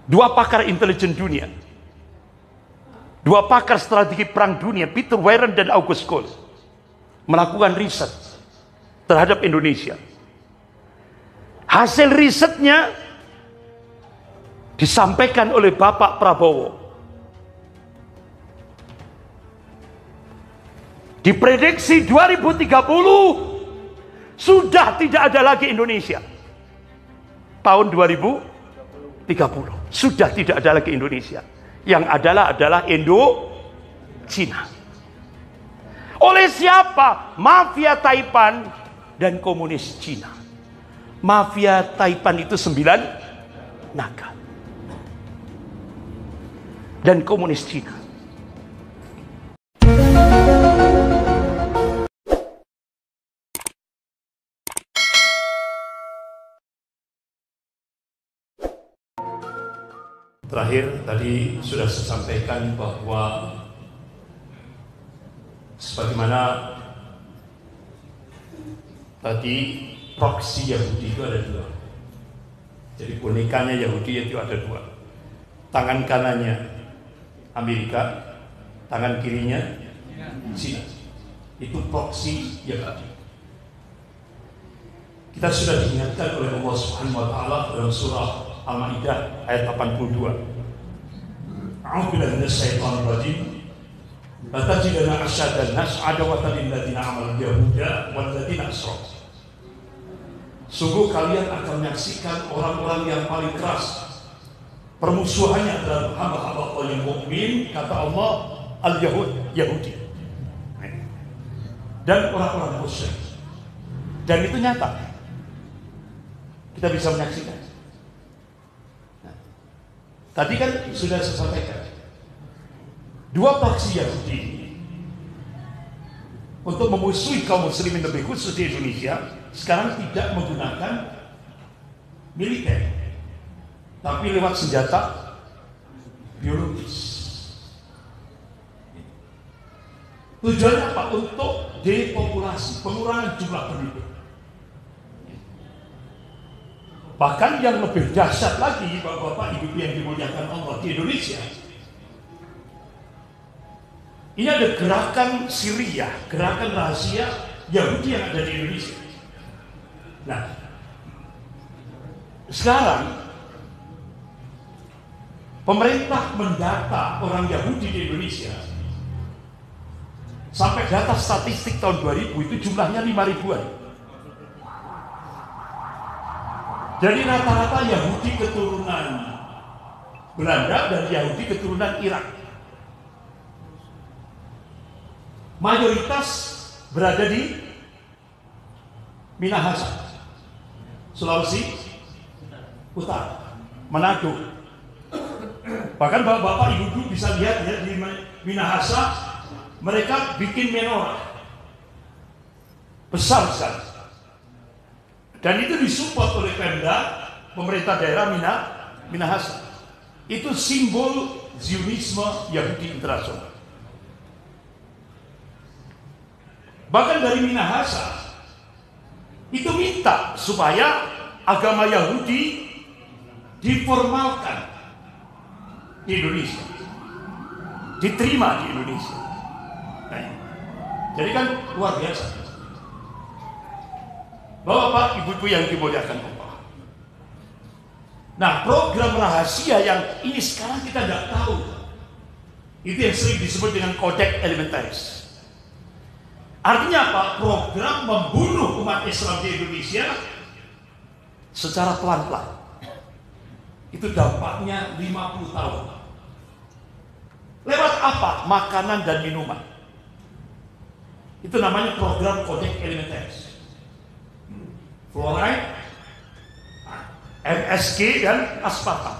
Dua pakar intelijen dunia, dua pakar strategi perang dunia, Peter Warren dan August Cole, melakukan riset terhadap Indonesia. Hasil risetnya disampaikan oleh Bapak Prabowo. Diprediksi 2030 sudah tidak ada lagi Indonesia. Tahun 2030 sudah tidak ada lagi Indonesia. Yang adalah Indo-Cina. Oleh siapa? Mafia Taipan dan komunis Cina. Mafia Taipan itu 9 naga. Dan komunis Cina. Terakhir tadi sudah saya sampaikan bahwa sebagaimana tadi proksi Yahudi itu ada dua. Jadi bonekanya Yahudi itu ada dua. Tangan kanannya Amerika, tangan kirinya Cina. Itu proksi Yahudi. Kita sudah diingatkan oleh Allah Subhanahu wa taala dalam surah Al-Maidah ayat 82. A'udzubillahi minasyaitonir rajim. La tajidanna asyaddan nas adawatan lil ladzina amanu yahuda wal ladzina asyraku. Sungguh kalian akan menyaksikan orang-orang yang paling keras permusuhannya terhadap hamba-hamba Allah yang mukmin, kata Allah, Yahudi dan orang-orang musyrik. Dan itu nyata. Kita bisa menyaksikan. Tadi kan sudah saya sampaikan, dua faksi Yahudi untuk memusuhi kaum muslimin lebih khusus di Indonesia sekarang tidak menggunakan militer, tapi lewat senjata biologis. Tujuannya apa? Untuk depopulasi, pengurangan jumlah penduduk. Bahkan yang lebih dahsyat lagi, Bapak-bapak, Ibu yang dimuliakan Allah, di Indonesia ini ada gerakan Syria, gerakan rahasia Yahudi yang ada di Indonesia. Nah, sekarang pemerintah mendata orang Yahudi di Indonesia. Sampai data statistik tahun 2000 itu jumlahnya 5 ribuan. Jadi rata-rata Yahudi keturunan Belanda dan Yahudi keturunan Irak. Mayoritas berada di Minahasa, Sulawesi Utara, Manado. Bahkan bapak-bapak, ibu-ibu bisa lihat ya, di Minahasa mereka bikin menorah besar sekali. Dan itu disupport oleh Pemda, pemerintah daerah Minahasa. Itu simbol Zionisme Yahudi internasional. Bahkan dari Minahasa itu minta supaya agama Yahudi diformalkan di Indonesia, diterima di Indonesia. Nah, jadi kan luar biasa. Bapak, Ibu-ibu yang dimuliakan Allah. Nah, program rahasia yang ini sekarang kita tidak tahu, itu yang sering disebut dengan Codex Alimentarius. Artinya apa? Program membunuh umat Islam di Indonesia secara pelan-pelan. Itu dampaknya 50 tahun. Lewat apa? Makanan dan minuman. Itu namanya program Codex Alimentarius. Fluoride, MSG dan aspartam.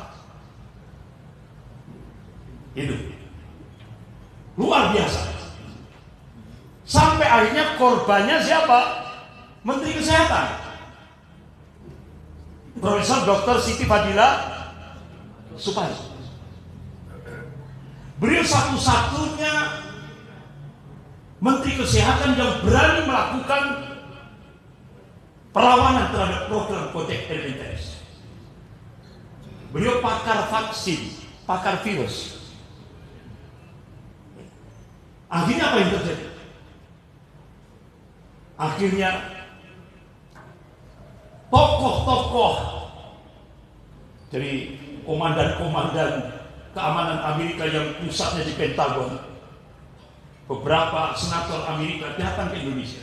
Itu luar biasa. Sampai akhirnya korbannya siapa? Menteri Kesehatan, Profesor Dr. Siti Fadila Supari. Beliau satu-satunya Menteri Kesehatan yang berani melakukan perlawanan terhadap program Codex Alimentarius. Beliau pakar vaksin, pakar virus. Akhirnya apa yang terjadi? Akhirnya tokoh-tokoh dari komandan-komandan keamanan Amerika yang pusatnya di Pentagon, beberapa senator Amerika datang ke Indonesia,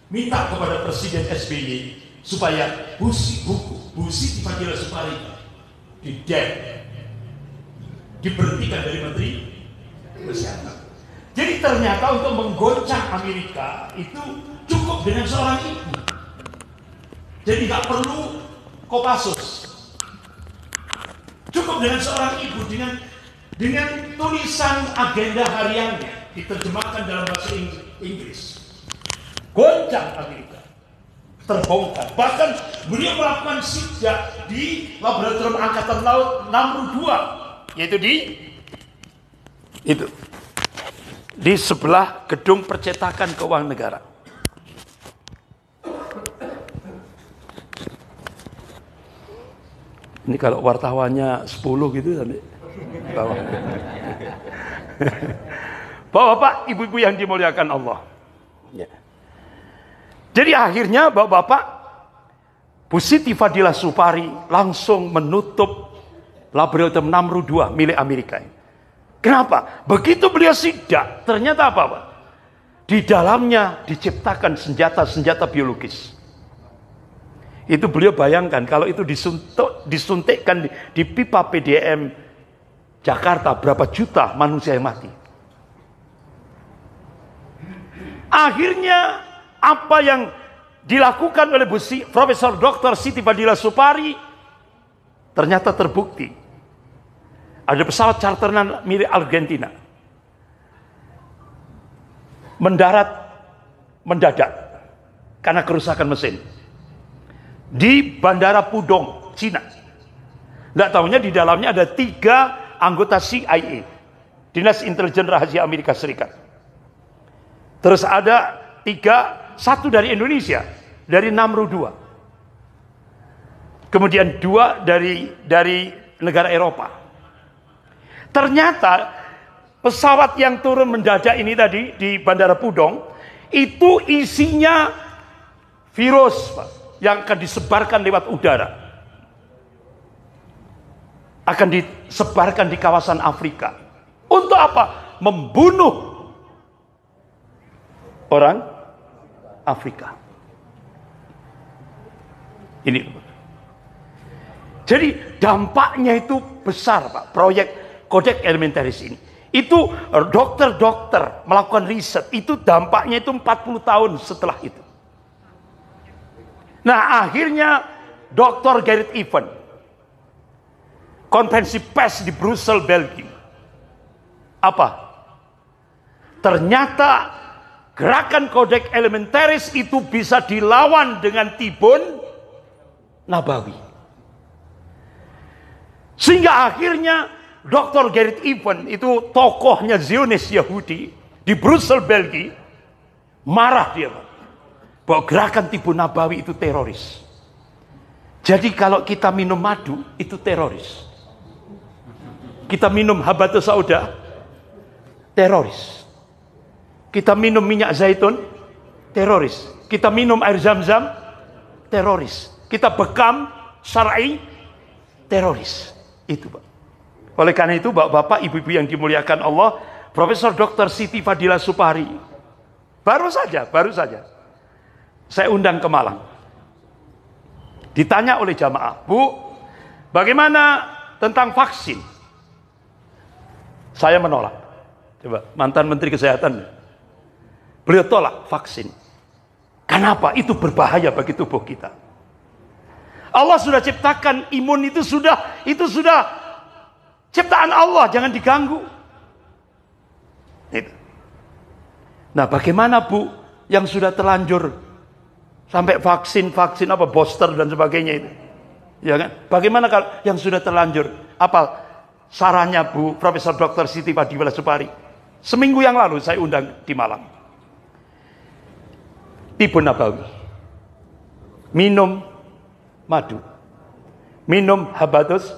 minta kepada Presiden SBY supaya Bu Siti Fadila Supari diberhentikan dari Menteri Kesehatan. Jadi ternyata untuk menggoncang Amerika itu cukup dengan seorang ibu. Jadi nggak perlu Kopassus. Cukup dengan seorang ibu dengan tulisan agenda hariannya diterjemahkan dalam bahasa Inggris. Goncang Amerika, terbongkar. Bahkan beliau melakukan sidak di Laboratorium Angkatan Laut Namru II, yaitu di sebelah gedung percetakan keuangan negara. Ini kalau wartawannya 10 gitu sampai bawah. Bapak-bapak, ibu-ibu yang dimuliakan Allah. Ya. Jadi akhirnya bapak-bapak, Bu Siti Fadila Supari langsung menutup Laboratorium Namru II milik Amerika. Kenapa? Begitu beliau sidak, ternyata apa, Pak? Di dalamnya diciptakan senjata-senjata biologis. Itu beliau bayangkan kalau itu disuntikkan di pipa PDM Jakarta, berapa juta manusia yang mati. Akhirnya apa yang dilakukan oleh Profesor Dr. Siti Fadila Supari ternyata terbukti. Ada pesawat charteran milik Argentina mendadak karena kerusakan mesin di Bandara Pudong, Cina. Nggak tahunya di dalamnya ada 3 anggota CIA, Dinas Intelijen Rahasia Amerika Serikat. Terus ada 1 dari Indonesia, dari Namru II. Kemudian 2 dari negara Eropa. Ternyata pesawat yang turun mendadak ini tadi di Bandara Pudong itu isinya virus, Pak, yang akan disebarkan lewat udara. Akan disebarkan di kawasan Afrika. Untuk apa? Membunuh orang Afrika. Ini. Jadi dampaknya itu besar, Pak, proyek Codex Alimentarius ini. Itu dokter-dokter melakukan riset, itu dampaknya itu 40 tahun setelah itu. Nah, akhirnya Dr. Gerrit Even, konferensi pers di Brussel, Belgia. Apa? Ternyata gerakan Codex Alimentarius itu bisa dilawan dengan Tibun Nabawi. Sehingga akhirnya Dr. Gerrit Even, itu tokohnya Zionis Yahudi di Brussel, Belgia, marah dia bahwa gerakan Tibun Nabawi itu teroris. Jadi kalau kita minum madu itu teroris. Kita minum habatus sauda teroris. Kita minum minyak zaitun teroris. Kita minum air zam-zam teroris. Kita bekam syar'i teroris. Itu, Pak. Oleh karena itu, bapak-bapak, ibu-ibu yang dimuliakan Allah, Profesor Dr. Siti Fadila Supari baru saja saya undang ke Malang. Ditanya oleh jamaah, Bu, bagaimana tentang vaksin? Saya menolak. Coba, mantan Menteri Kesehatan, beliau tolak vaksin. Kenapa? Itu berbahaya bagi tubuh kita. Allah sudah ciptakan imun, itu sudah ciptaan Allah, jangan diganggu. Nah, bagaimana, Bu, yang sudah terlanjur sampai vaksin apa booster dan sebagainya itu? Ya kan? Bagaimana kalau yang sudah terlanjur? Apa sarannya, Bu Profesor Dr. Siti Fadila Supari? Seminggu yang lalu saya undang di Malang. Tibun Nabawi. Minum madu. Minum habatus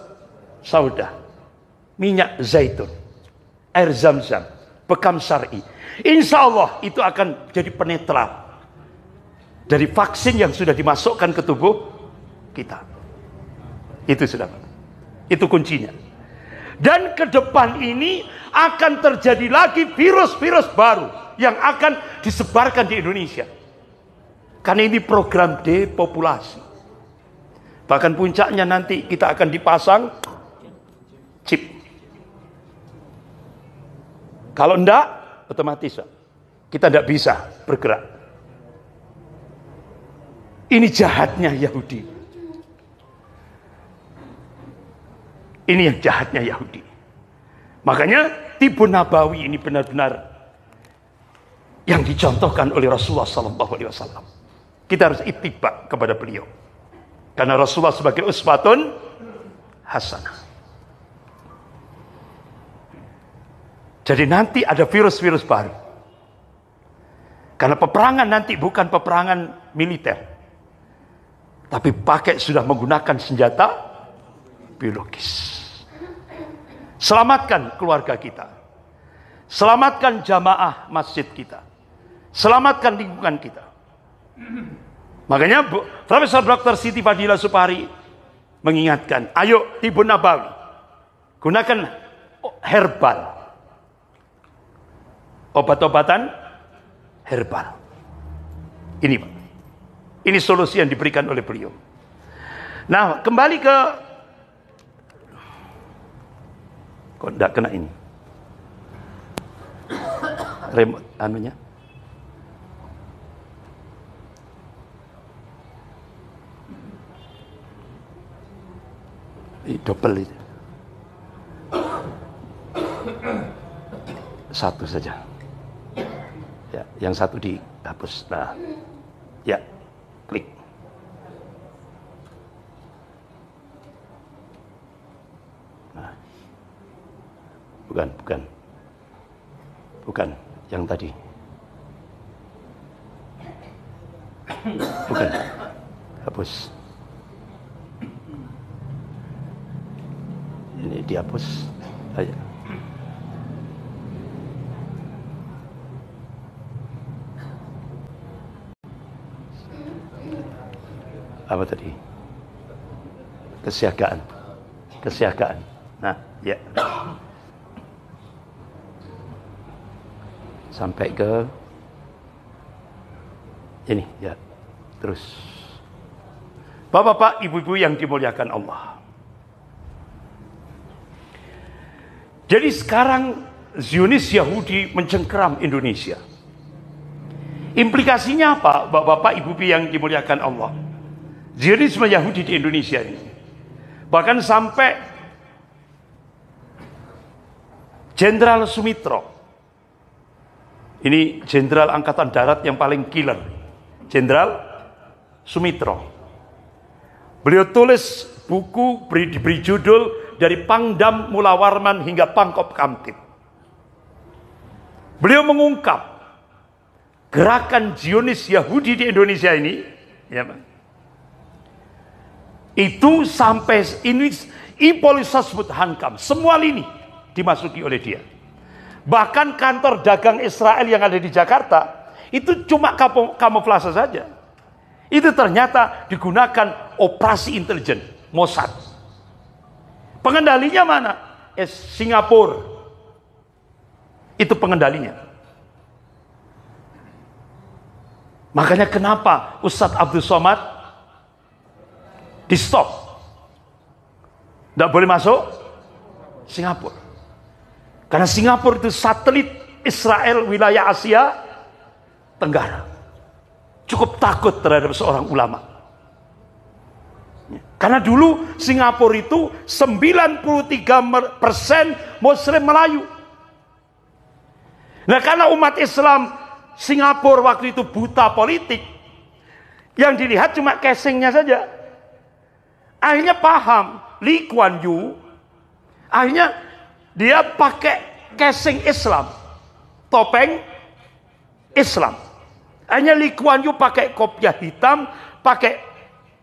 sauda, minyak zaitun, air zam-zam, bekam syar'i. Insya Allah itu akan jadi penetral dari vaksin yang sudah dimasukkan ke tubuh kita. Itu sudah, itu kuncinya. Dan ke depan ini akan terjadi lagi virus-virus baru yang akan disebarkan di Indonesia. Karena ini program depopulasi. Bahkan puncaknya nanti kita akan dipasang chip. Kalau enggak, otomatis kita enggak bisa bergerak. Ini jahatnya Yahudi. Ini yang jahatnya Yahudi. Makanya Tibun Nabawi ini benar-benar yang dicontohkan oleh Rasulullah SAW. Kita harus ittiba kepada beliau. Karena Rasulullah sebagai uswatun hasanah. Jadi nanti ada virus-virus baru. Karena peperangan nanti bukan peperangan militer. Tapi sudah menggunakan senjata biologis. Selamatkan keluarga kita. Selamatkan jamaah masjid kita. Selamatkan lingkungan kita. Makanya Profesor Dr. Siti Fadila Supari mengingatkan, ayo Tibun Nabawi, gunakan herbal, obat-obatan herbal. Ini Pak, ini solusi yang diberikan oleh beliau. Nah, kembali ke, kok enggak kena ini remote anunya. Double itu. Satu saja. Ya, yang satu dihapus. Nah, ya, klik. Nah, bukan yang tadi. Bukan, hapus. Ini dihapus aja. Apa tadi? Kesiagaan. Nah, ya. Sampai ke ini, ya. Terus. Bapak-bapak, ibu-ibu yang dimuliakan Allah. Jadi sekarang Zionis Yahudi mencengkeram Indonesia. Implikasinya apa, bapak-bapak, ibu-ibu yang dimuliakan Allah? Zionisme Yahudi di Indonesia ini. Bahkan sampai Jenderal Sumitro. Ini Jenderal Angkatan Darat yang paling killer. Jenderal Sumitro. Beliau tulis buku diberi judul Dari Pangdam Mula Warman hingga Pangkop Kamtib. Beliau mengungkap gerakan Zionis Yahudi di Indonesia ini, ya, itu sampai ini Ipolisasbut Hankam, semua lini dimasuki oleh dia. Bahkan kantor dagang Israel yang ada di Jakarta itu cuma kamuflase saja. Itu ternyata digunakan operasi intelijen Mossad. Pengendalinya mana? Singapura. Itu pengendalinya. Makanya kenapa Ustadz Abdul Somad di stop? Tidak boleh masuk Singapura. Karena Singapura itu satelit Israel wilayah Asia Tenggara. Cukup takut terhadap seorang ulama. Karena dulu Singapura itu 93% Muslim Melayu. Nah, karena umat Islam Singapura waktu itu buta politik, yang dilihat cuma casingnya saja. Akhirnya paham Lee Kuan Yew, akhirnya dia pakai casing Islam, topeng Islam. Akhirnya Lee Kuan Yew pakai kopiah hitam, pakai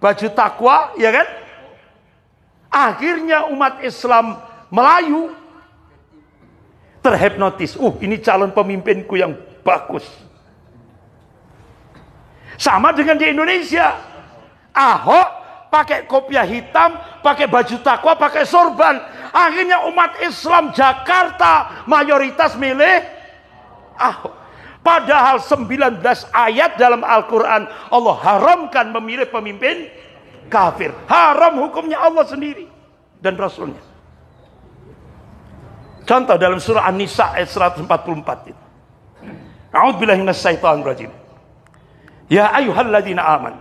baju takwa, ya kan? Akhirnya umat Islam Melayu terhipnotis. Ini calon pemimpinku yang bagus. Sama dengan di Indonesia. Ahok pakai kopiah hitam, pakai baju takwa, pakai sorban. Akhirnya umat Islam Jakarta mayoritas milih Ahok. Padahal 19 ayat dalam Al-Quran Allah haramkan memilih pemimpin kafir. Haram hukumnya Allah sendiri dan Rasulnya. Contoh dalam surah An-Nisa ayat 144 itu. A'udzubillahi minasyaitonir rajim. Ya ayyuhalladzina amanu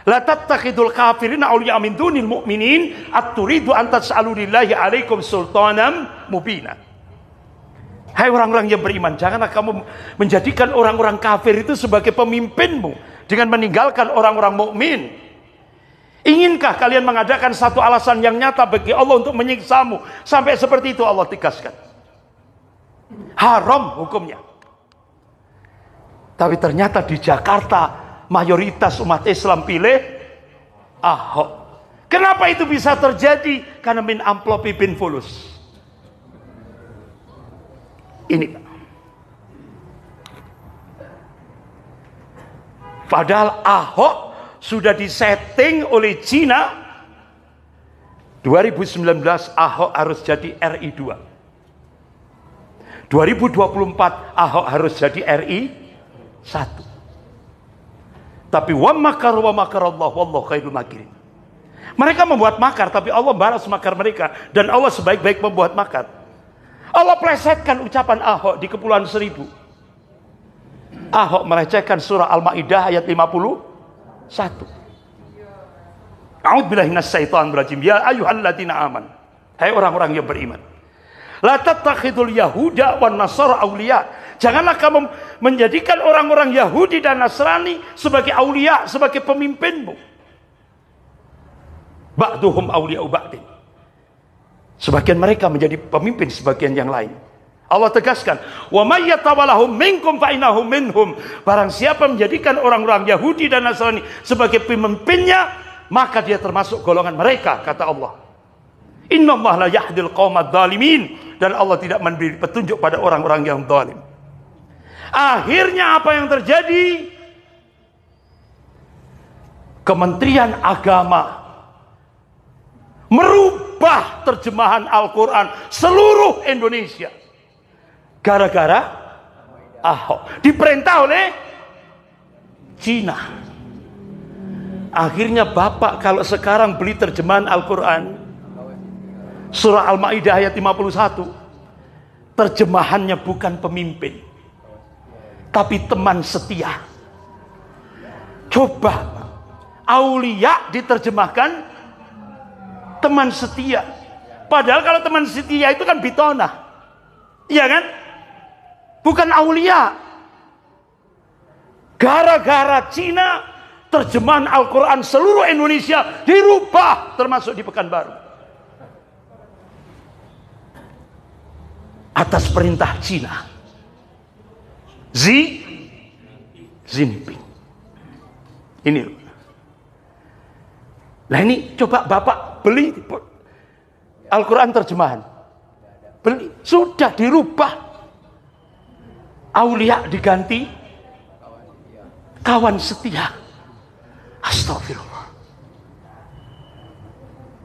la tattakhidul kafirina awliya min dunil mu'minin at-turidu an tas'alu lillahi 'alaikum sultanan mubina. Hai orang-orang yang beriman, janganlah kamu menjadikan orang-orang kafir itu sebagai pemimpinmu dengan meninggalkan orang-orang mukmin. Inginkah kalian mengadakan satu alasan yang nyata bagi Allah untuk menyiksamu? Sampai seperti itu Allah tegaskan. Haram hukumnya. Tapi ternyata di Jakarta mayoritas umat Islam pilih Ahok. Kenapa itu bisa terjadi? Karena min amplopi bin fulus. Ini Pak. Padahal Ahok sudah disetting oleh Cina. 2019 Ahok harus jadi RI 2. 2024 Ahok harus jadi RI 1. Tapi wa makar Allah wallahu khairul makirin. Mereka membuat makar, tapi Allah balas makar mereka, dan Allah sebaik-baik membuat makar. Allah plesetkan ucapan Ahok di Kepulauan Seribu. Ahok melecehkan surah Al-Maidah ayat 51. A'udzubillahi minasyaitonir rajim. Ya ayyuhalladzina amanu. Hai orang-orang yang beriman. La tattakhidul yahuda wan nasara auliya. Janganlah kamu menjadikan orang-orang Yahudi dan Nasrani sebagai aulia, sebagai pemimpinmu. Ba'duhum auliya'u ba'din. Sebagian mereka menjadi pemimpin sebagian yang lain. Allah tegaskan, wa may yatawallahum minkum fa innahum minhum. Barang siapa menjadikan orang-orang Yahudi dan Nasrani sebagai pemimpinnya, maka dia termasuk golongan mereka, kata Allah. Innallaha la yahdil qaumadz zalimin, dan Allah tidak memberi petunjuk pada orang-orang yang zalim. Akhirnya apa yang terjadi? Kementerian Agama merubah terjemahan Al-Quran seluruh Indonesia. Gara-gara Ahok diperintah oleh Cina. Akhirnya Bapak kalau sekarang beli terjemahan Al-Quran surah Al-Maidah ayat 51, terjemahannya bukan pemimpin, tapi teman setia. Coba aulia diterjemahkan teman setia. Padahal kalau teman setia itu kan bitona, iya kan? Bukan aulia. Gara-gara Cina, terjemahan Al-Quran seluruh Indonesia dirubah, termasuk di Pekanbaru. Atas perintah Cina. Xi Jinping. Ini. Nah ini coba Bapak beli Al-Quran terjemahan. Beli. Sudah dirubah. Aulia diganti kawan setia. Astagfirullah.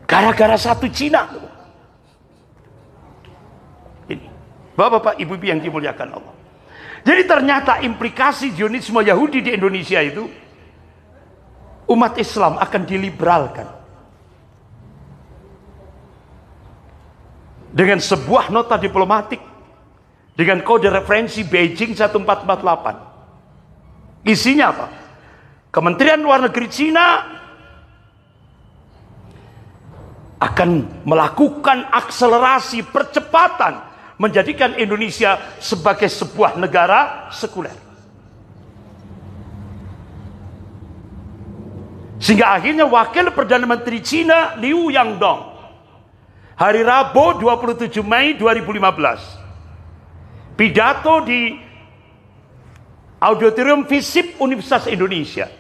Gara-gara satu Cina. Ini. Bapak-bapak, ibu-ibu yang dimuliakan Allah. Jadi ternyata implikasi Zionisme Yahudi di Indonesia itu, umat Islam akan diliberalkan. Dengan sebuah nota diplomatik dengan kode referensi Beijing 1448. Isinya apa? Kementerian Luar Negeri Cina akan melakukan akselerasi percepatan menjadikan Indonesia sebagai sebuah negara sekuler. Sehingga akhirnya Wakil Perdana Menteri Cina Liu Yangdong hari Rabu 27 Mei 2015 pidato di Auditorium FISIP Universitas Indonesia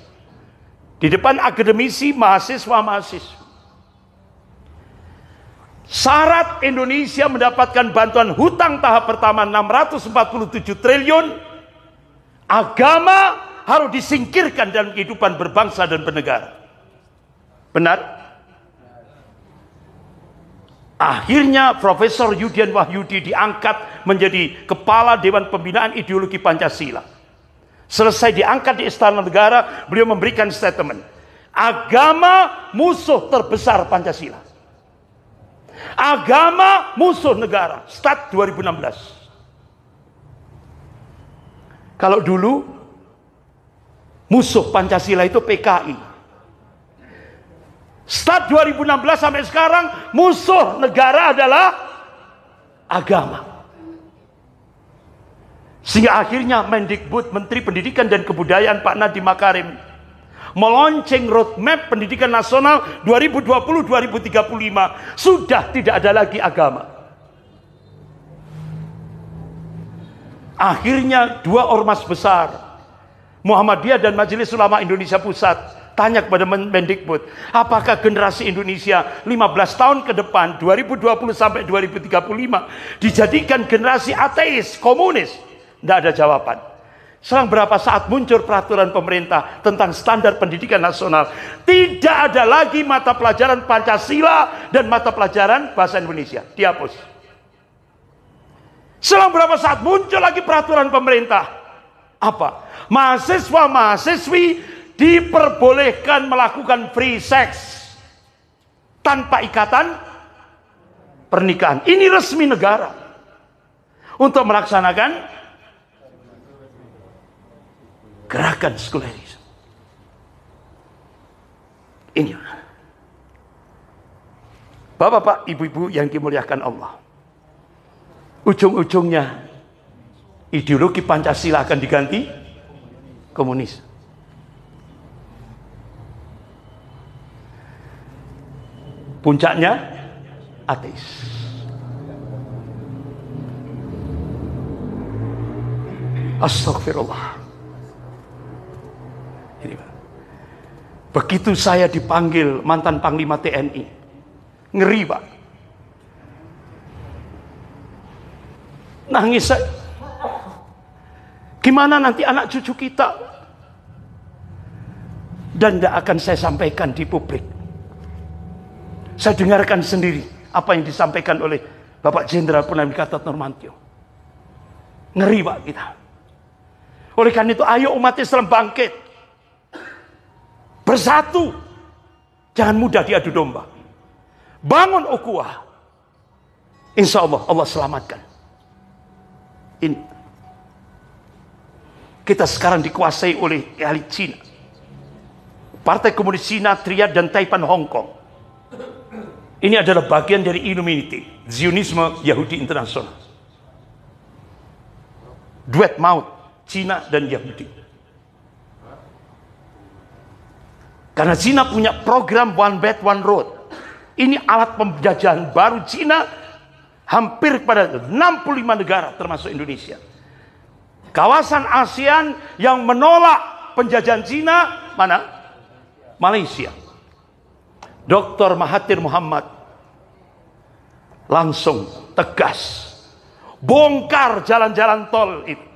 di depan akademisi mahasiswa-mahasiswa. Syarat Indonesia mendapatkan bantuan hutang tahap pertama 647 triliun. Agama harus disingkirkan dalam kehidupan berbangsa dan bernegara. Benar? Akhirnya Profesor Yudian Wahyudi diangkat menjadi Kepala Dewan Pembinaan Ideologi Pancasila. Selesai diangkat di Istana Negara, beliau memberikan statement. Agama musuh terbesar Pancasila. Agama musuh negara. Start 2016. Kalau dulu musuh Pancasila itu PKI. Start 2016 sampai sekarang musuh negara adalah agama. Sehingga akhirnya Mendikbud, Menteri Pendidikan dan Kebudayaan Pak Nadiem Makarim melonceng roadmap pendidikan nasional 2020-2035. Sudah tidak ada lagi agama. Akhirnya dua ormas besar, Muhammadiyah dan Majelis Ulama Indonesia Pusat, tanya kepada Mendikbud, apakah generasi Indonesia 15 tahun ke depan 2020 sampai 2035 dijadikan generasi ateis, komunis? Tidak ada jawaban. Selang berapa saat muncul peraturan pemerintah tentang standar pendidikan nasional, tidak ada lagi mata pelajaran Pancasila dan mata pelajaran bahasa Indonesia, dihapus. Selang berapa saat muncul lagi peraturan pemerintah, apa? Mahasiswa-mahasiswi diperbolehkan melakukan free sex tanpa ikatan pernikahan. Ini resmi negara untuk melaksanakan gerakan sekulerisme. Ini Bapak-bapak, ibu-ibu yang dimuliakan Allah, ujung-ujungnya ideologi Pancasila akan diganti komunis. Puncaknya ateis. Astagfirullah. Ini, begitu saya dipanggil mantan Panglima TNI, ngeri Pak. Nangis saya. Gimana nanti anak cucu kita? Dan tidak akan saya sampaikan di publik. Saya dengarkan sendiri apa yang disampaikan oleh Bapak Jenderal Purnawirawan Gatot Nurmantio. Ngeri Pak kita. Oleh karena itu ayo umat Islam bangkit. Bersatu. Jangan mudah diadu domba. Bangun ukhuwah. Insya Allah Allah selamatkan. Ini. Kita sekarang dikuasai oleh elit Cina. Partai Komunis Cina, Triad dan Taipan Hong Kong. Ini adalah bagian dari Illuminati, Zionisme Yahudi Internasional. Duet maut Cina dan Yahudi. Karena Cina punya program One Belt One Road. Ini alat penjajahan baru Cina hampir pada 65 negara termasuk Indonesia. Kawasan ASEAN yang menolak penjajahan Cina mana? Malaysia. Dr. Mahathir Muhammad langsung tegas bongkar jalan-jalan tol itu,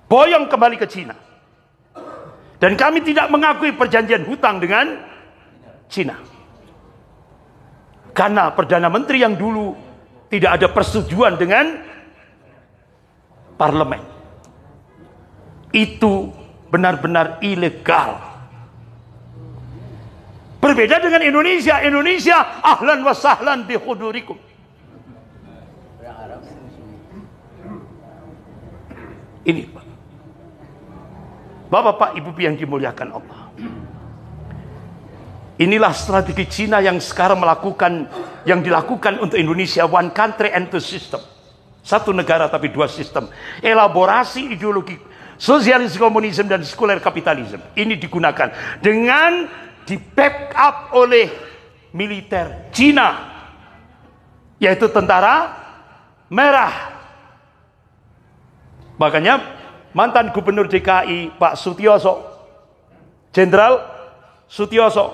boyong kembali ke Cina. Dan kami tidak mengakui perjanjian hutang dengan Cina karena Perdana Menteri yang dulu tidak ada persetujuan dengan parlemen. Itu benar-benar ilegal. Berbeda dengan Indonesia. Indonesia ahlan wa sahlan bi hudurikum. Ini Pak. Bapak-bapak, ibu yang dimuliakan Allah. Inilah strategi Cina yang sekarang yang dilakukan untuk Indonesia, one country and two system. Satu negara tapi dua sistem. Elaborasi ideologi sosialis komunisme dan sekuler kapitalisme. Ini digunakan dengan di backup oleh militer Cina, yaitu tentara merah. Makanya mantan Gubernur DKI Pak Sutioso, Jenderal Sutioso,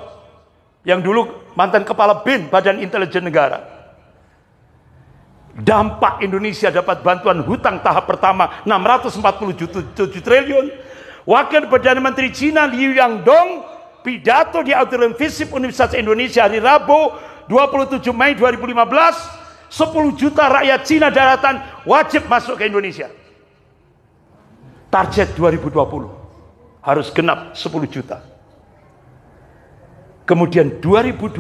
yang dulu mantan kepala BIN, Badan Intelijen Negara. Dampak Indonesia dapat bantuan hutang tahap pertama 647 triliun. Wakil Perdana Menteri Cina Liu Yangdong pidato di auditorium FISIP Universitas Indonesia hari Rabu 27 Mei 2015, 10 juta rakyat Cina daratan wajib masuk ke Indonesia. Target 2020 harus genap 10 juta. Kemudian 2022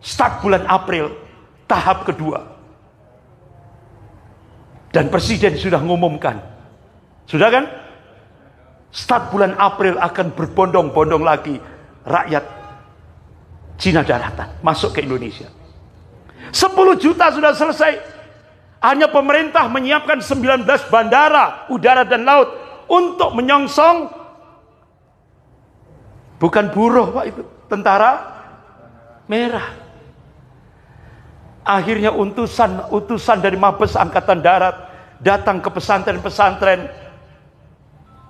start bulan April tahap kedua. Dan Presiden sudah mengumumkan. Sudah kan? Start bulan April akan berbondong-bondong lagi rakyat Cina daratan masuk ke Indonesia. 10 juta sudah selesai. Hanya pemerintah menyiapkan 19 bandara, udara dan laut untuk menyongsong, bukan buruh Pak, itu tentara merah. Akhirnya utusan dari Mabes Angkatan Darat datang ke pesantren-pesantren,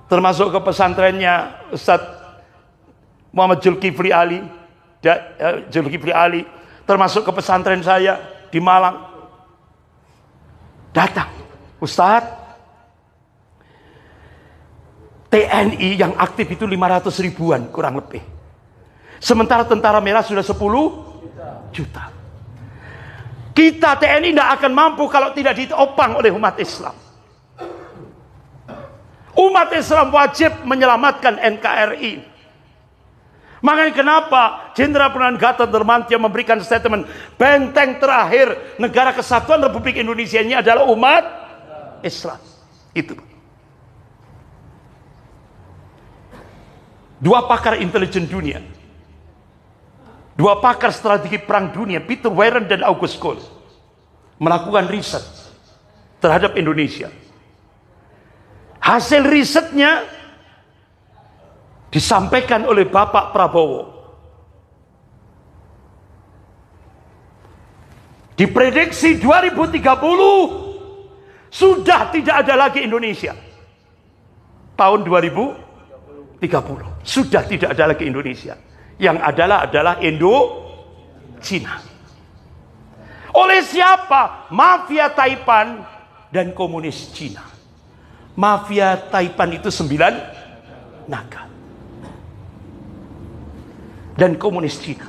termasuk ke pesantrennya Ustadz Muhammad Zulkifli Ali, termasuk ke pesantren saya di Malang. Datang, Ustadz, TNI yang aktif itu 500 ribuan kurang lebih. Sementara tentara merah sudah 10 juta. Kita TNI tidak akan mampu kalau tidak ditopang oleh umat Islam. Umat Islam wajib menyelamatkan NKRI. Makanya kenapa Jenderal Purnawirawan Gatot Nurmantio memberikan statement, benteng terakhir negara kesatuan Republik Indonesia ini adalah umat Islam. Itu. Dua pakar intelijen dunia, dua pakar strategi perang dunia, Peter Warren dan August Cole, melakukan riset terhadap Indonesia. Hasil risetnya disampaikan oleh Bapak Prabowo. Diprediksi 2030 sudah tidak ada lagi Indonesia. Tahun 2030 sudah tidak ada lagi Indonesia. Yang adalah Indo-Cina. Oleh siapa? Mafia Taipan dan komunis Cina. Mafia Taipan itu 9 naga. Dan komunis Cina.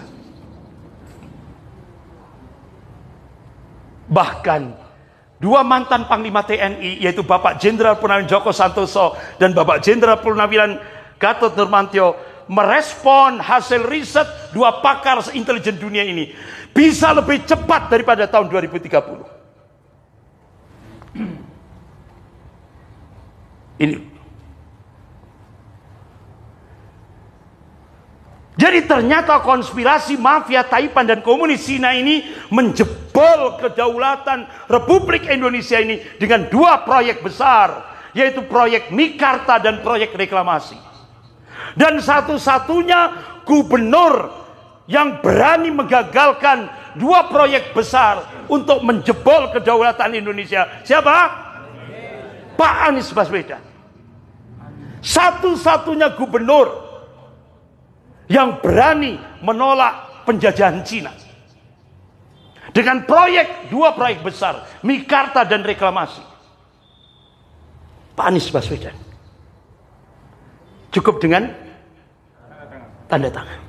Bahkan dua mantan Panglima TNI, yaitu Bapak Jenderal Purnawirawan Djoko Santoso dan Bapak Jenderal Purnawirawan Gatot Nurmantio, merespon hasil riset dua pakar intelijen dunia ini bisa lebih cepat daripada tahun 2030. Ini. Jadi ternyata konspirasi mafia Taipan dan komunis Cina ini menjebol kedaulatan Republik Indonesia ini dengan dua proyek besar, yaitu proyek Mikarta dan proyek reklamasi. Dan satu-satunya gubernur yang berani menggagalkan dua proyek besar untuk menjebol kedaulatan Indonesia, siapa? Pak Anies Baswedan. Satu-satunya gubernur yang berani menolak penjajahan Cina dengan dua proyek besar, Mikarta dan reklamasi. Pak Anies Baswedan. Cukup dengan tanda tangan.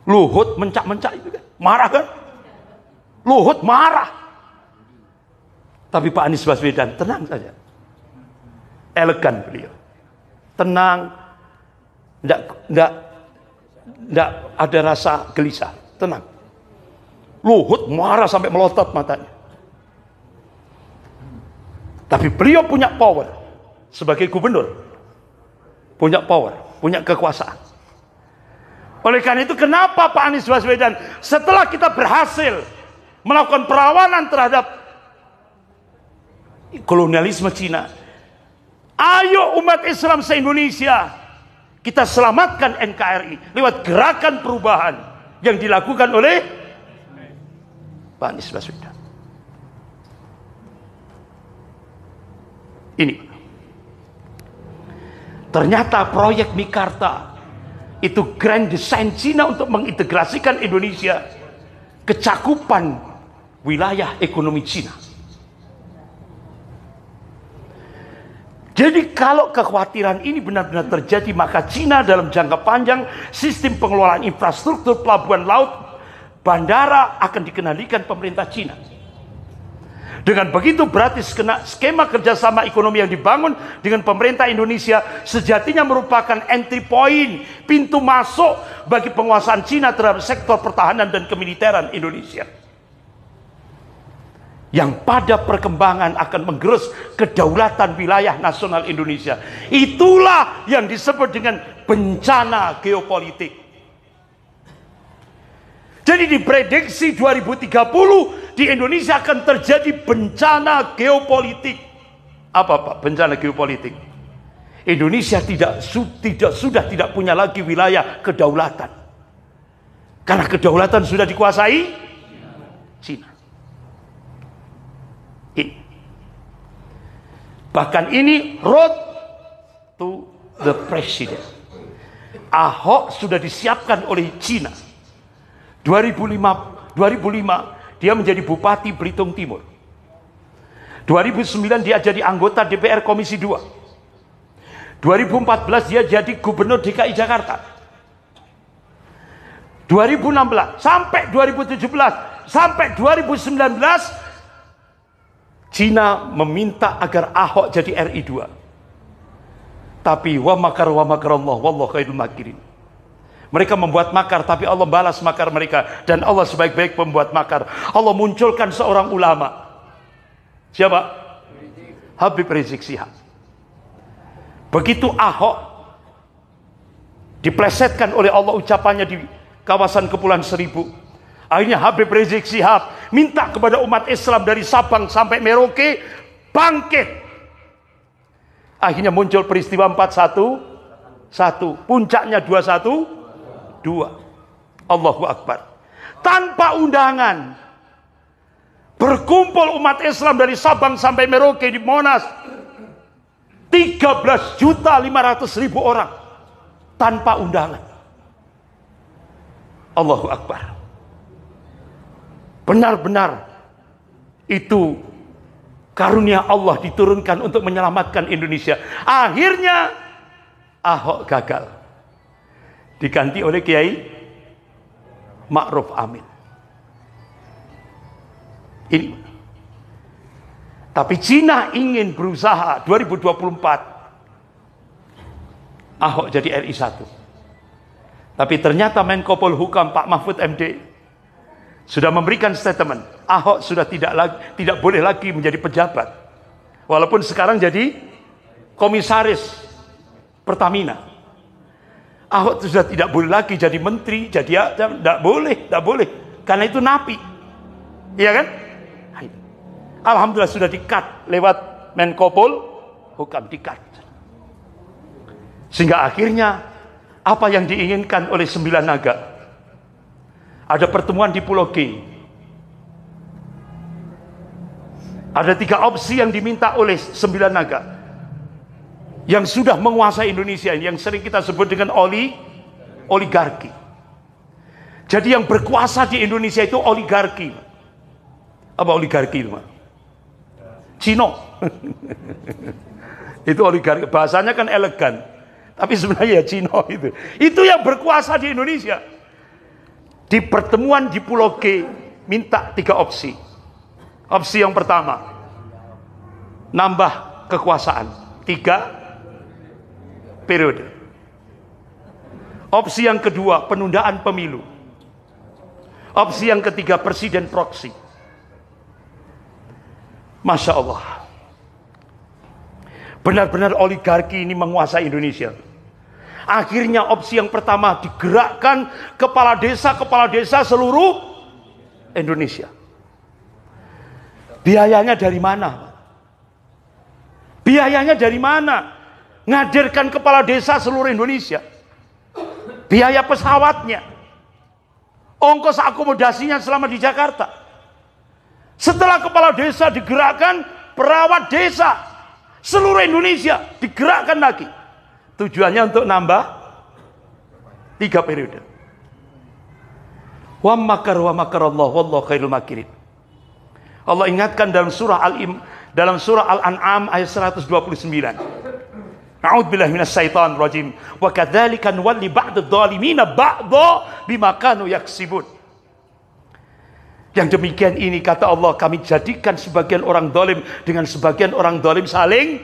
Luhut mencak-mencak itu kan, marah kan? Luhut marah. Tapi Pak Anies Baswedan tenang saja. Elegan beliau. Tenang. Tidak ada rasa gelisah. Tenang. Luhut marah sampai melotot matanya. Tapi beliau punya power. Sebagai gubernur. Punya power. Punya kekuasaan. Oleh karena itu kenapa Pak Anies Baswedan setelah kita berhasil melakukan perlawanan terhadap kolonialisme Cina, ayo umat Islam se-Indonesia kita selamatkan NKRI lewat gerakan perubahan yang dilakukan oleh Pak Anies Baswedan. Ini ternyata proyek Mikarta Itu grand design Cina untuk mengintegrasikan Indonesia ke cakupan wilayah ekonomi Cina. Jadi kalau kekhawatiran ini benar-benar terjadi, maka Cina dalam jangka panjang sistem pengelolaan infrastruktur pelabuhan laut, bandara akan dikendalikan pemerintah Cina. Dengan begitu berarti skema kerjasama ekonomi yang dibangun dengan pemerintah Indonesia sejatinya merupakan entry point, pintu masuk bagi penguasaan Cina terhadap sektor pertahanan dan kemiliteran Indonesia. Yang pada perkembangan akan menggerus kedaulatan wilayah nasional Indonesia. Itulah yang disebut dengan bencana geopolitik. Jadi diprediksi 2030 di Indonesia akan terjadi bencana geopolitik. Apa Pak bencana geopolitik? Indonesia sudah tidak punya lagi wilayah kedaulatan. Karena kedaulatan sudah dikuasai Cina. Bahkan ini road to the president. Ahok sudah disiapkan oleh Cina. 2005 dia menjadi Bupati Belitung Timur. 2009 dia jadi anggota DPR Komisi 2. 2014 dia jadi Gubernur DKI Jakarta. 2016 sampai 2017 sampai 2019 Cina meminta agar Ahok jadi RI 2. Tapi wa makarallah wallahu khairul makirin. Mereka membuat makar, tapi Allah balas makar mereka. Dan Allah sebaik-baik pembuat makar. Allah munculkan seorang ulama. Siapa? Habib Rizik Syihab. Begitu Ahok diplesetkan oleh Allah ucapannya di kawasan Kepulauan Seribu, akhirnya Habib Rizik Syihab minta kepada umat Islam dari Sabang sampai Merauke bangkit. Akhirnya muncul peristiwa 411, puncaknya 212. Allahu Akbar. Tanpa undangan berkumpul umat Islam dari Sabang sampai Merauke di Monas. 13.500.000 orang tanpa undangan. Allahu Akbar. Benar-benar itu karunia Allah diturunkan untuk menyelamatkan Indonesia. Akhirnya Ahok gagal, diganti oleh Kiai Ma'ruf Amin. Ini. Tapi Cina ingin berusaha 2024 Ahok jadi RI 1. Tapi ternyata Menko Polhukam Pak Mahfud MD sudah memberikan statement, Ahok sudah tidak boleh lagi menjadi pejabat. Walaupun sekarang jadi komisaris Pertamina. Ahok sudah tidak boleh lagi jadi menteri, jadi tidak boleh, karena itu napi, iya kan? Alhamdulillah sudah di-cut lewat Menko Polhukam, di-cut. Sehingga akhirnya apa yang diinginkan oleh 9 naga, ada pertemuan di Pulau G. Ada 3 opsi yang diminta oleh 9 naga yang sudah menguasai Indonesia, yang sering kita sebut dengan oligarki. Jadi yang berkuasa di Indonesia itu oligarki. Apa oligarki itu? Cino. Itu oligarki. Bahasanya kan elegan, tapi sebenarnya ya Cino itu. Itu yang berkuasa di Indonesia. Di pertemuan di Pulau G minta 3 opsi. Opsi yang pertama, nambah kekuasaan 3 periode. Opsi yang kedua, penundaan pemilu. Opsi yang ketiga, presiden proksi. Masya Allah, benar-benar oligarki ini menguasai Indonesia. Akhirnya opsi yang pertama, digerakkan kepala desa seluruh Indonesia. Biayanya dari mana? Biayanya dari mana? Ngadirkan kepala desa seluruh Indonesia. Biaya pesawatnya, ongkos akomodasinya selama di Jakarta. Setelah kepala desa digerakkan, perawat desa seluruh Indonesia digerakkan lagi. Tujuannya untuk nambah 3 periode. Wa makar Allah wallahu khairul makirin. Allah ingatkan dalam surah Al-An'am ayat 129. A'udzubillahi minasyaitonir rajim. Wa kadzalika nuwalli ba'dadh dhalimina ba'dha bima kanu yaksibun. Yang demikian ini kata Allah, kami jadikan sebagian orang zalim dengan sebagian orang zalim saling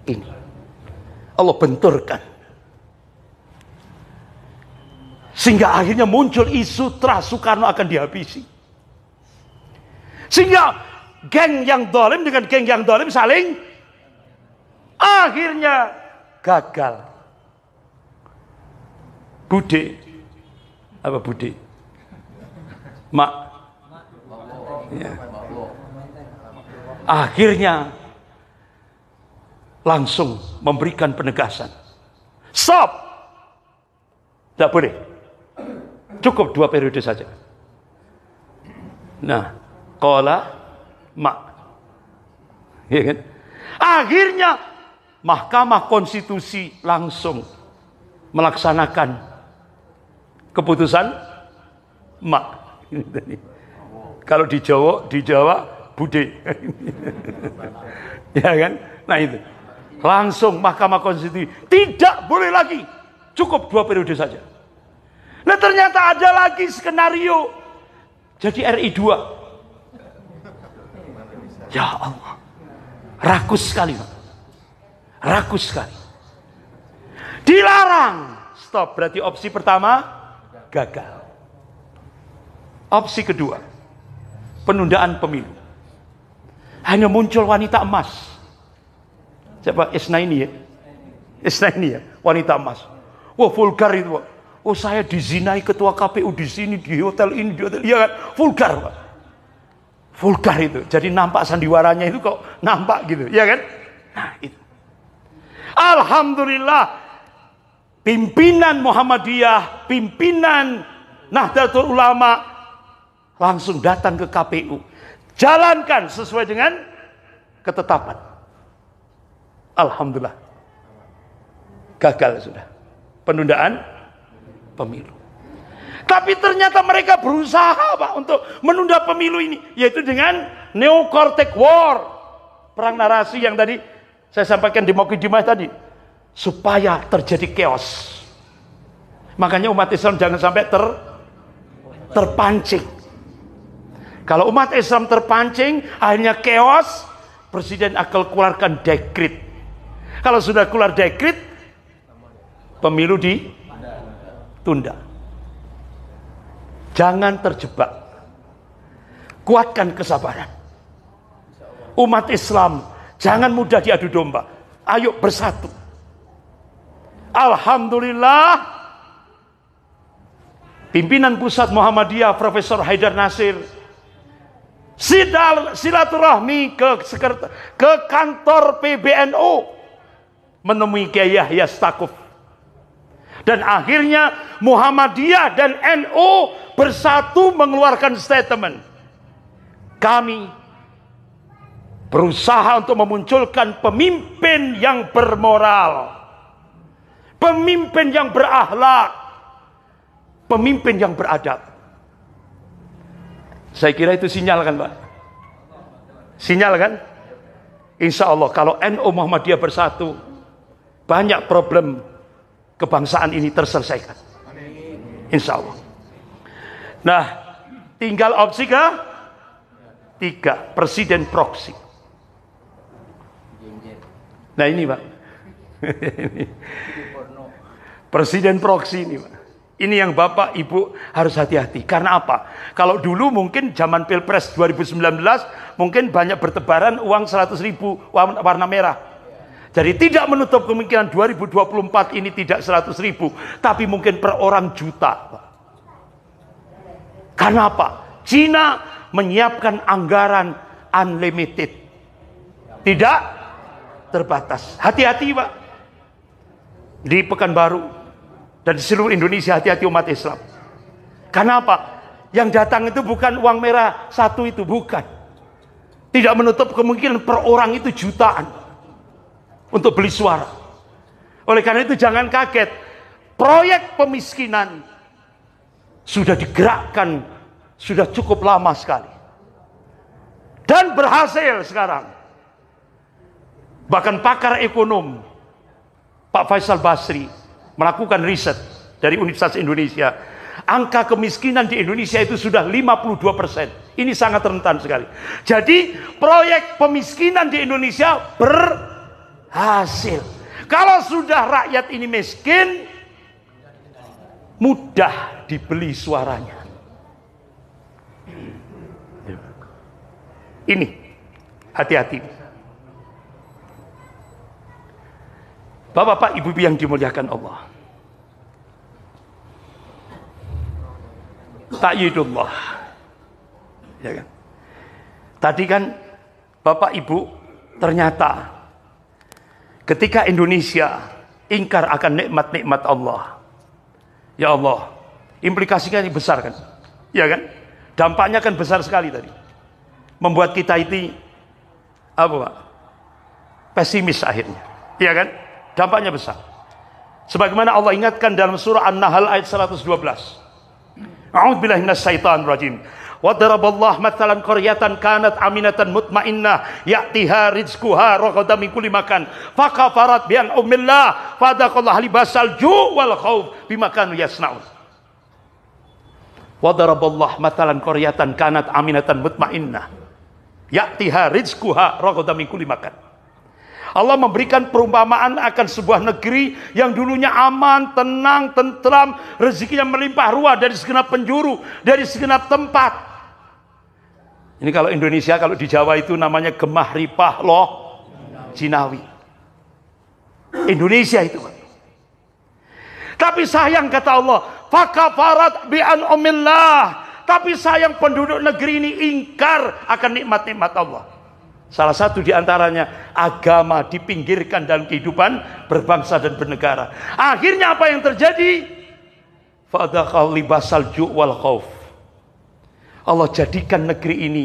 ini. Allah benturkan. Sehingga akhirnya muncul isu Soekarno akan dihabisi. Sehingga geng yang zalim dengan geng yang zalim saling akhirnya gagal. Bude. Apa bude? Mak. Ya. Akhirnya langsung memberikan penegasan. Stop. Tidak boleh. Cukup 2 periode saja. Nah, qala mak. Ya kan? Akhirnya Mahkamah Konstitusi langsung melaksanakan keputusan mak. Kalau di Jawa bude. Ya kan? Nah itu. Langsung Mahkamah Konstitusi tidak boleh lagi. Cukup 2 periode saja. Nah ternyata ada lagi skenario. Jadi RI 2. Ya Allah. Rakus sekali, Pak. Rakus sekali. Dilarang. Stop. Berarti opsi pertama gagal. Opsi kedua, penundaan pemilu. Hanya muncul wanita emas. Siapa? Isnaini ya? Isnaini ya? Wanita emas. Wah vulgar itu, Pak. Oh saya dizinai ketua KPU di sini, di hotel ini, di hotel. Iya kan? Vulgar, Pak. Vulgar itu. Jadi nampak sandiwaranya itu kok nampak gitu. Iya kan? Nah itu. Alhamdulillah. Pimpinan Muhammadiyah, pimpinan Nahdlatul Ulama langsung datang ke KPU. Jalankan sesuai dengan ketetapan. Alhamdulillah. Gagal sudah. Penundaan pemilu. Tapi ternyata mereka berusaha, Pak, untuk menunda pemilu ini. Yaitu dengan Neo-Cortex War. Perang narasi yang tadi saya sampaikan di Mokidimah tadi. Supaya terjadi chaos. Makanya umat Islam jangan sampai terpancing. Kalau umat Islam terpancing, akhirnya chaos, Presiden akan keluarkan dekret. Kalau sudah keluar dekret, pemilu ditunda. Jangan terjebak. Kuatkan kesabaran. Umat Islam, jangan mudah diadu domba. Ayo bersatu. Alhamdulillah, pimpinan pusat Muhammadiyah Profesor Haidar Nasir silaturahmi ke kantor PBNU menemui Kiai Yahya Stakuf. Dan akhirnya Muhammadiyah dan NU bersatu mengeluarkan statement. Kami berusaha untuk memunculkan pemimpin yang bermoral, pemimpin yang berakhlak, pemimpin yang beradab. Saya kira itu sinyal kan, Pak? Sinyal kan? Insya Allah kalau NU Muhammadiyah bersatu, banyak problem kebangsaan ini terselesaikan. Insya Allah. Nah, tinggal opsi ketiga, presiden proksi. Nah ini, Pak. Presiden proksi ini, Pak. Ini yang Bapak Ibu harus hati-hati. Karena apa? Kalau dulu mungkin zaman Pilpres 2019 mungkin banyak bertebaran uang 100.000 warna merah. Jadi tidak menutup kemungkinan 2024 ini tidak 100.000, tapi mungkin per orang juta. Karena apa? Cina menyiapkan anggaran unlimited. Tidak terbatas. Hati-hati, Pak. Di Pekanbaru dan di seluruh Indonesia, hati-hati umat Islam. Karena apa? Yang datang itu bukan uang merah satu itu, bukan. Tidak menutup kemungkinan per orang itu jutaan untuk beli suara. Oleh karena itu jangan kaget. proyek pemiskinan sudah digerakkan, sudah cukup lama sekali. Dan berhasil sekarang. Bahkan pakar ekonom, Pak Faisal Basri, melakukan riset dari Universitas Indonesia. Angka kemiskinan di Indonesia itu sudah 52%. Ini sangat rentan sekali. Jadi proyek pemiskinan di Indonesia berhasil. Kalau sudah rakyat ini miskin, mudah dibeli suaranya. Ini, hati-hati. Bapak-bapak, ibu-ibu yang dimuliakan Allah. Ta'yidullah. Ya kan? Tadi kan Bapak Ibu, ternyata ketika Indonesia ingkar akan nikmat-nikmat Allah, ya Allah, implikasinya besar kan? Ya kan? Dampaknya kan besar sekali tadi. Membuat kita itu apa, Pak? Pesimis akhirnya. Ya kan? Dampaknya besar. Sebagaimana Allah ingatkan dalam surah An-Nahl ayat 112. A'udzubillahi minasyaitonir rajim. Wa daraballahu mathalan qaryatan kanat aminatan mutmainnah ya'tiha rizquha ragadan min kulli makan fakafarat bi an'amillah fadaqallahu libasal ju' wal khauf bima kanu yasnaun. Wa daraballahu mathalan qaryatan kanat aminatan mutmainnah ya'tiha rizquha ragadan min kulli makan. Allah memberikan perumpamaan akan sebuah negeri yang dulunya aman, tenang, tentram, rezekinya melimpah ruah dari segenap penjuru, dari segenap tempat. Ini kalau Indonesia, kalau di Jawa itu namanya gemah ripah loh jinawi. Indonesia itu, Pak. Tapi sayang kata Allah, fakafarat bi an'amillah. Tapi sayang penduduk negeri ini ingkar akan nikmat-nikmat Allah. Salah satu diantaranya agama dipinggirkan dalam kehidupan berbangsa dan bernegara. Akhirnya apa yang terjadi? Fadaqal libasal ju' wal khauf. Allah jadikan negeri ini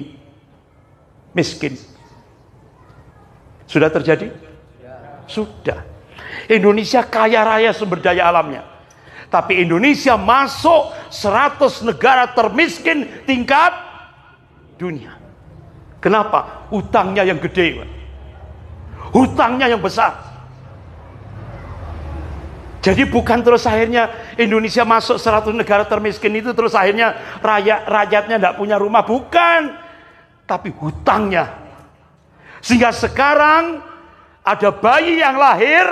miskin. Sudah terjadi? Sudah. Indonesia kaya raya sumber daya alamnya. Tapi Indonesia masuk 100 negara termiskin tingkat dunia. Kenapa? Hutangnya yang gede, Pak. Hutangnya yang besar. Jadi bukan terus akhirnya Indonesia masuk 100 negara termiskin itu terus akhirnya rakyatnya tidak punya rumah. Bukan. Tapi hutangnya. Sehingga sekarang ada bayi yang lahir.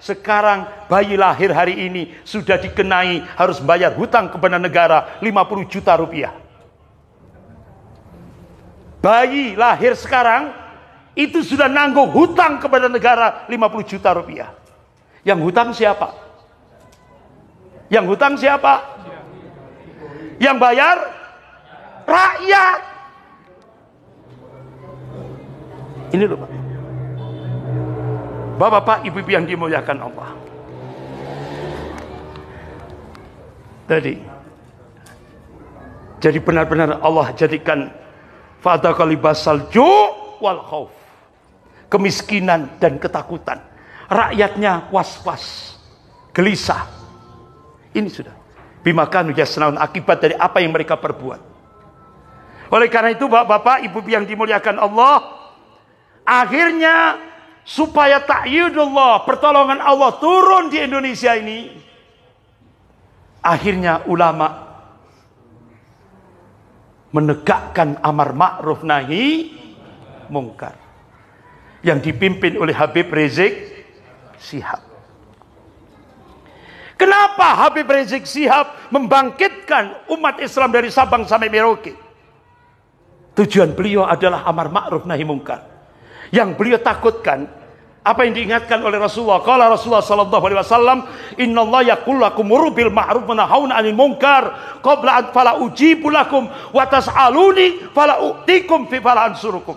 Sekarang bayi lahir hari ini sudah dikenai harus bayar hutang kepada negara 50 juta rupiah. Bayi lahir sekarang itu sudah nanggung hutang kepada negara 50 juta rupiah. Yang hutang siapa? Yang hutang siapa? Yang bayar? Rakyat. Ini loh, Pak. Bapak-bapak, ibu-ibu yang dimuliakan Allah. Jadi benar-benar Allah jadikan fadaqalibasal ju' wal khauf. Kemiskinan dan ketakutan. Rakyatnya was-was, gelisah. Ini sudah. Bimakanu yasnaun, akibat dari apa yang mereka perbuat. Oleh karena itu Bapak-bapak, ibu yang dimuliakan Allah, akhirnya supaya ta'yidullah, pertolongan Allah turun di Indonesia ini, akhirnya ulama menegakkan amar ma'ruf nahi mungkar yang dipimpin oleh Habib Rizik Syihab. Kenapa Habib Rizik Syihab membangkitkan umat Islam dari Sabang sampai Merauke? Tujuan beliau adalah amar ma'ruf nahi mungkar. Yang beliau takutkan apa yang diingatkan oleh Rasulullah. Qala Rasulullah sallallahu alaihi wasallam, "Innallaha yaqulu lakum muru bil ma'ruf wa nahawna 'anil munkar qabla an fala ujibu lakum wa tas'aluni fala u'tikum fi fala ansurukum."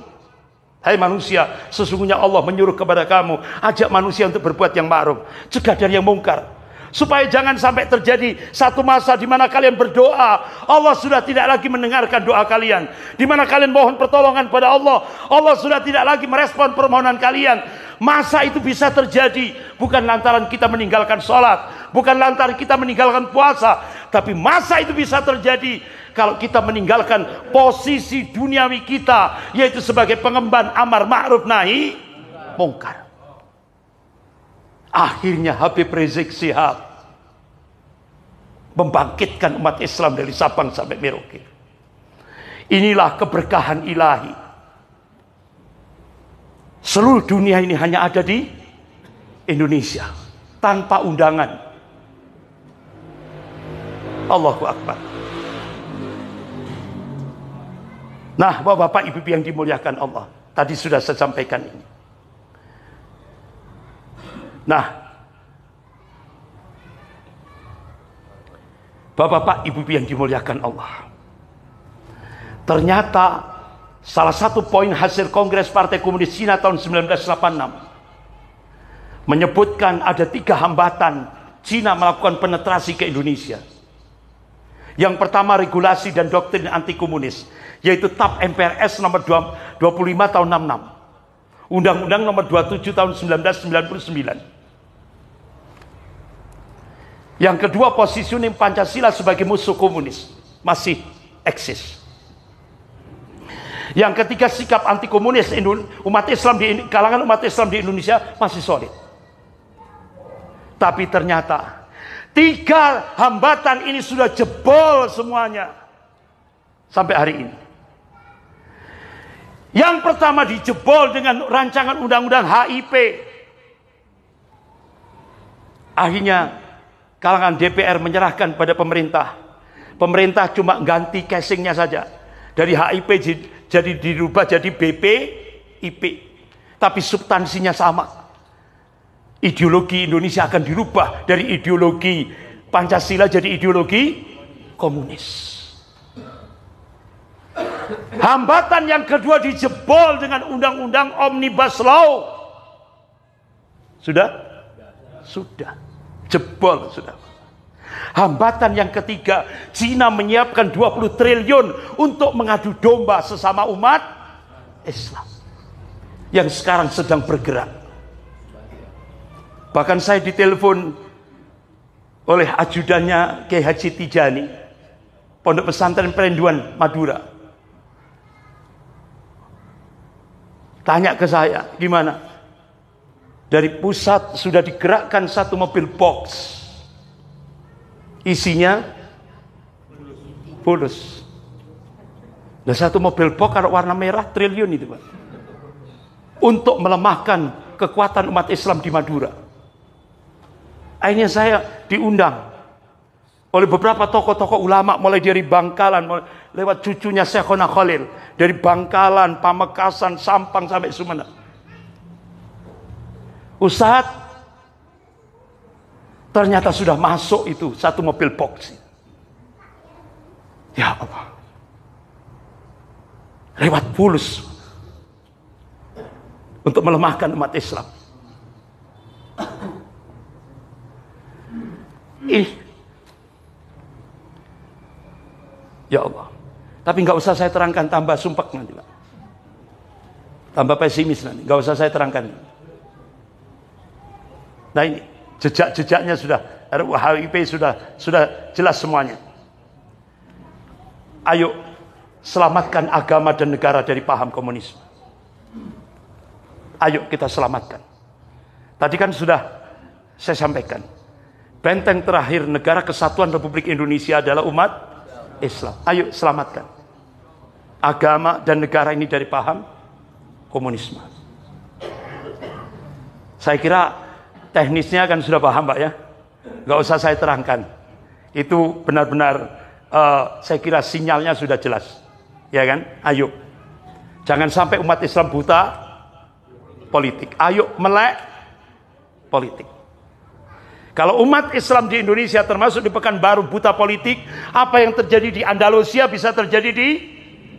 Hai manusia, sesungguhnya Allah menyuruh kepada kamu, ajak manusia untuk berbuat yang ma'ruf, cegah dari yang mungkar. Supaya jangan sampai terjadi satu masa di mana kalian berdoa, Allah sudah tidak lagi mendengarkan doa kalian. Di mana kalian mohon pertolongan pada Allah, Allah sudah tidak lagi merespon permohonan kalian. Masa itu bisa terjadi bukan lantaran kita meninggalkan sholat, bukan lantaran kita meninggalkan puasa, tapi masa itu bisa terjadi kalau kita meninggalkan posisi duniawi kita, yaitu sebagai pengemban amar ma'ruf nahi mungkar. Akhirnya Habib Rizik Syihab membangkitkan umat Islam dari Sabang sampai Merauke. Inilah keberkahan ilahi. Seluruh dunia ini hanya ada di Indonesia, tanpa undangan. Allahu Akbar. Nah, Bapak Ibu yang dimuliakan Allah, tadi sudah saya sampaikan ini. Nah, Bapak Ibu yang dimuliakan Allah, ternyata salah satu poin hasil Kongres Partai Komunis Cina tahun 1986 menyebutkan ada 3 hambatan Cina melakukan penetrasi ke Indonesia. Yang pertama, regulasi dan doktrin anti komunis, yaitu TAP MPRS nomor 25 tahun 66, Undang-Undang nomor 27 tahun 1999. Yang kedua, positioning Pancasila sebagai musuh komunis masih eksis. Yang ketiga, sikap anti komunis umat Islam di kalangan umat Islam di Indonesia masih solid. Tapi ternyata 3 hambatan ini sudah jebol semuanya sampai hari ini. Yang pertama dijebol dengan rancangan undang-undang HIP. Akhirnya kalangan DPR menyerahkan pada pemerintah. Pemerintah cuma ganti casingnya saja. Dari HIP jadi dirubah jadi BPIP. Tapi substansinya sama. Ideologi Indonesia akan dirubah dari ideologi Pancasila jadi ideologi komunis. Hambatan yang kedua dijebol dengan undang-undang Omnibus Law. Sudah? Sudah. Jebol, sudah. Hambatan yang ketiga, Cina menyiapkan 20 triliun untuk mengadu domba sesama umat Islam yang sekarang sedang bergerak. Bahkan saya ditelepon oleh ajudannya Kiai Haji Tijani, Pondok Pesantren Perenduan Madura. Tanya ke saya, gimana? Dari pusat sudah digerakkan 1 mobil box. Isinya fulus. Nah, 1 mobil box kalau warna merah triliun itu, Pak. Untuk melemahkan kekuatan umat Islam di Madura. Akhirnya saya diundang oleh beberapa tokoh-tokoh ulama, mulai dari Bangkalan, lewat cucunya Syekhona Khalil, dari Bangkalan, Pamekasan, Sampang sampai Sumeneb. Ustadz, ternyata sudah masuk itu 1 mobil box. Ya Allah, lewat fulus untuk melemahkan umat Islam. Ya Allah. Tapi nggak usah saya terangkan, tambah sumpek nanti, Pak. Tambah pesimis nanti, nggak usah saya terangkan. Nah, ini jejak-jejaknya sudah, RUU HIP sudah jelas semuanya. Ayo selamatkan agama dan negara dari paham komunisme. Ayo kita selamatkan. Tadi kan sudah saya sampaikan, benteng terakhir negara kesatuan Republik Indonesia adalah umat Islam. Ayo selamatkan agama dan negara ini dari paham komunisme. Saya kira teknisnya kan sudah paham, Pak, ya. Nggak usah saya terangkan. Itu benar-benar saya kira sinyalnya sudah jelas. Ya kan? Ayo. Jangan sampai umat Islam buta politik. Ayo melek politik. Kalau umat Islam di Indonesia termasuk di Pekanbaru buta politik, apa yang terjadi di Andalusia bisa terjadi di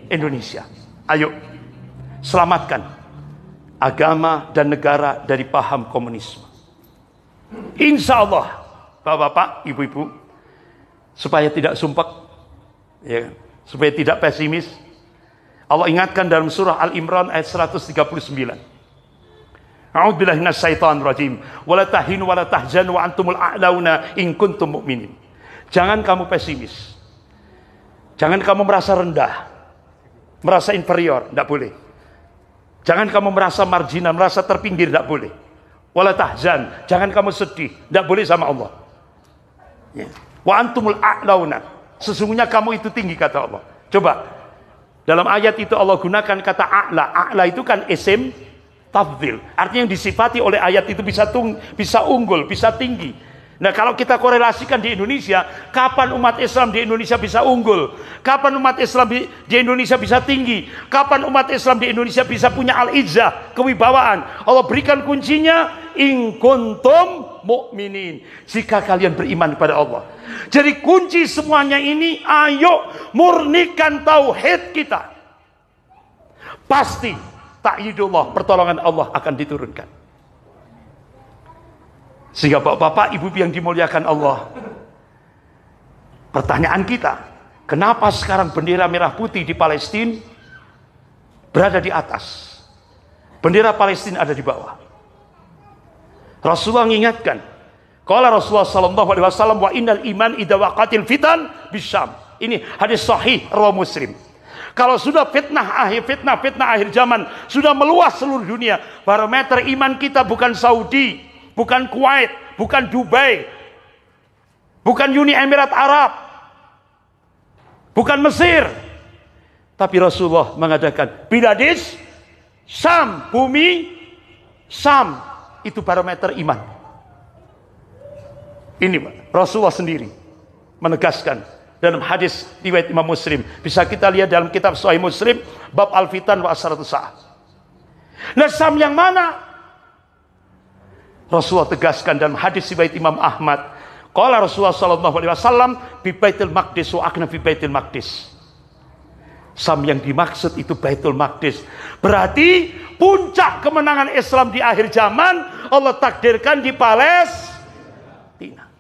Indonesia. Ayo. Selamatkan agama dan negara dari paham komunisme. Insya Allah, Bapak-bapak, Ibu-ibu, supaya tidak sumpek, ya, supaya tidak pesimis, Allah ingatkan dalam surah Al-Imran ayat 139. A'udzubillahi minasyaitonir rajim. Wala tahinu wala tahzanu wa antumul a'launa in kuntum mu'minin. Jangan kamu pesimis. Jangan kamu merasa rendah, merasa inferior, tidak boleh. Jangan kamu merasa marginal, merasa terpinggir, tidak boleh. Wala tahzan, jangan kamu sedih, tidak boleh sama Allah. Ya. Wa antumul a'launa, sesungguhnya kamu itu tinggi, kata Allah. Coba, dalam ayat itu Allah gunakan kata a'la. A'la itu kan isim tafdhil, artinya yang disifati oleh ayat itu bisa unggul, bisa tinggi. Nah, kalau kita korelasikan di Indonesia, kapan umat Islam di Indonesia bisa unggul? Kapan umat Islam di Indonesia bisa tinggi? Kapan umat Islam di Indonesia bisa punya al-izzah, kewibawaan? Allah berikan kuncinya, in kuntum mu'minin, jika kalian beriman kepada Allah. Jadi kunci semuanya ini, ayo murnikan tauhid kita. Pasti ta'yidullah, pertolongan Allah akan diturunkan. Sehingga bapak-bapak, ibu yang dimuliakan Allah, pertanyaan kita, kenapa sekarang bendera merah putih di Palestina berada di atas, bendera Palestina ada di bawah? Rasulullah mengingatkan, qala Rasulullah sallallahu alaihi wasallam, wa innal iman idza waqatil fitan bisyam. Ini hadis sahih riwayat Muslim. Kalau sudah fitnah akhir zaman sudah meluas seluruh dunia, barometer iman kita bukan Saudi, bukan Kuwait, bukan Dubai, bukan Uni Emirat Arab, bukan Mesir, tapi Rasulullah mengadakan biladis Syam, bumi Syam, itu barometer iman. Ini Rasulullah sendiri menegaskan dalam hadis riwayat Imam Muslim. Bisa kita lihat dalam kitab Sahih Muslim bab al-fitan wa asratus sa'ah. Nah, Syam yang mana? Rasulullah tegaskan dalam hadis riwayat Imam Ahmad, qala Rasulullah sallallahu alaihi wasallam bi Baitul Maqdis wa akna fi Baitul Maqdis. Syam yang dimaksud itu Baitul Maqdis. Berarti puncak kemenangan Islam di akhir zaman Allah takdirkan di Palestina.